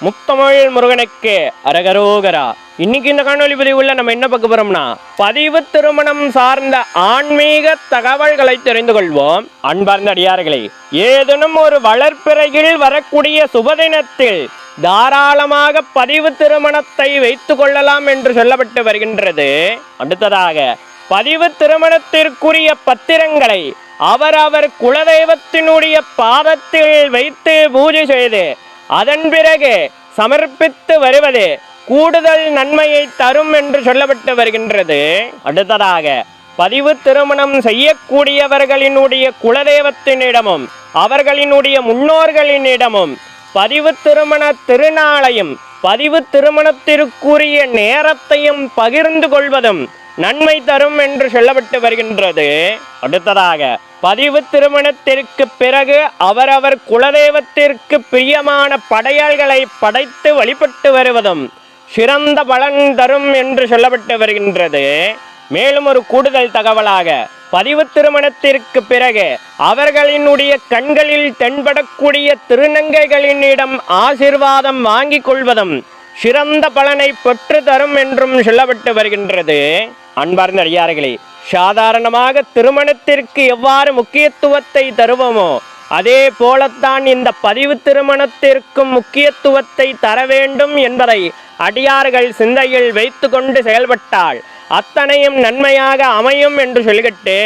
முத்தமிழ் முருகனுக்கு அரகரோகரா. இன்னைக்கு இந்த காணொலி பதிவுல நம்ம என்ன பார்க்க போறோம்னா, பதிவு திருமணம் சார்ந்த ஆன்மீக தகவல்களை தெரிந்து கொள்வோம். அன்பார்ந்த அடியார்களே, ஏதேனும் ஒரு வளர்ப்பிறையில் வரக்கூடிய சுபதினத்தில் தாராளமாக பதிவு திருமணத்தை வைத்துக் கொள்ளலாம் என்று சொல்லப்பட்டு வருகின்றது. அடுத்ததாக பதிவு திருமணத்திற்குரிய பத்திரங்களை அவரவர் குலதெய்வத்தினுடைய பாதத்தில் வைத்து பூஜை செய்து அதன் பிறகு சமர்ப்பித்து வருவது கூடுதல் நன்மையை தரும் என்று சொல்லப்பட்டு வருகின்றது. அடுத்ததாக பதிவு திருமணம் செய்யக்கூடியவர்களினுடைய குலதெய்வத்தினிடமும் அவர்களினுடைய முன்னோர்களினிடமும் பதிவு திருமண திருநாளையும் பதிவு திருமணத்திற்குரிய நேரத்தையும் பகிர்ந்து கொள்வதும் நன்மை தரும் என்று சொல்லப்பட்டு வருகின்றது. அடுத்ததாக பதிவு திருமணத்திற்கு பிறகு அவரவர் குலதெய்வத்திற்கு பிரியமான படையல்களை படைத்து வழிபட்டு வருவதும் சிறந்த பலன் தரும் என்று சொல்லப்பட்டு வருகின்றது. மேலும் ஒரு கூடுதல் தகவலாக பதிவு திருமணத்திற்கு பிறகு அவர்களினுடைய கண்களில் தென்படக்கூடிய திருநங்கைகளினிடம் ஆசீர்வாதம் வாங்கிக் கொள்வதும் சிறந்த பலனை பெற்று தரும் என்றும் சொல்லப்பட்டு வருகின்றது. அன்பார்ந்த அடியார்களே, சாதாரணமாக திருமணத்திற்கு எவ்வாறு முக்கியத்துவத்தை தருவோமோ அதே போலத்தான் இந்த பதிவு திருமணத்திற்கும் முக்கியத்துவத்தை தர வேண்டும் என்பதை அடியார்கள் சிந்தையில் வைத்து கொண்டு செயல்பட்டால் அத்தனையும் நன்மையாக அமையும் என்று சொல்லிக்கிட்டு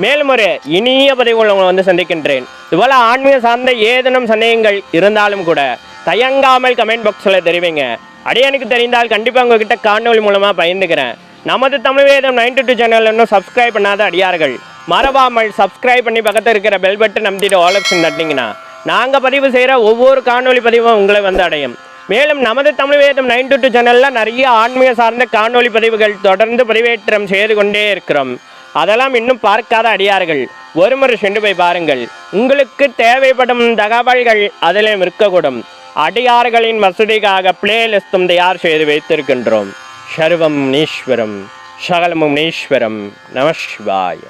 மேலும் ஒரு இனிய பதிவுகள் உங்களை சந்திக்கின்றேன். இதுபோல ஆன்மீக சார்ந்த ஏதேனும் சந்தேகங்கள் இருந்தாலும் கூட தயங்காமல் கமெண்ட் பாக்ஸில் தெரிவிங்க. அடியனுக்கு தெரிந்தால் கண்டிப்பாக உங்ககிட்ட காணொலி மூலமாக பகிர்ந்துக்கிறேன். நமது தமிழ் வேதம் 92 சேனல் இன்னும் சப்ஸ்கிரைப் பண்ணாத அடியார்கள் மறவாமல் சப்ஸ்கிரைப் பண்ணி பக்கத்தில் இருக்கிற பெல் பட்டன் நம்பிட்டு ஆல் ஆப்ஷன் தட்டிங்கன்னா நாங்கள் பதிவு செய்கிற ஒவ்வொரு காணொலி பதிவும் உங்களை வந்து அடையும். மேலும் நமது தமிழ் வேதம் 92 சேனலில் நிறைய ஆன்மீக சார்ந்த காணொலி பதிவுகள் தொடர்ந்து பதிவேற்றம் செய்து கொண்டே இருக்கிறோம். அதெல்லாம் இன்னும் பார்க்காத அடியார்கள் ஒரு முறை சென்று போய் பாருங்கள். உங்களுக்கு தேவைப்படும் தகவல்கள் அதிலும் இருக்கக்கூடும். அடியார்களின் வசதிக்காக பிளேலிஸ்டும் தயார் செய்து வைத்திருக்கின்றோம். சர்வம் ஈஸ்வரம் சகலமும் ஈஸ்வரம். நம சிவாய.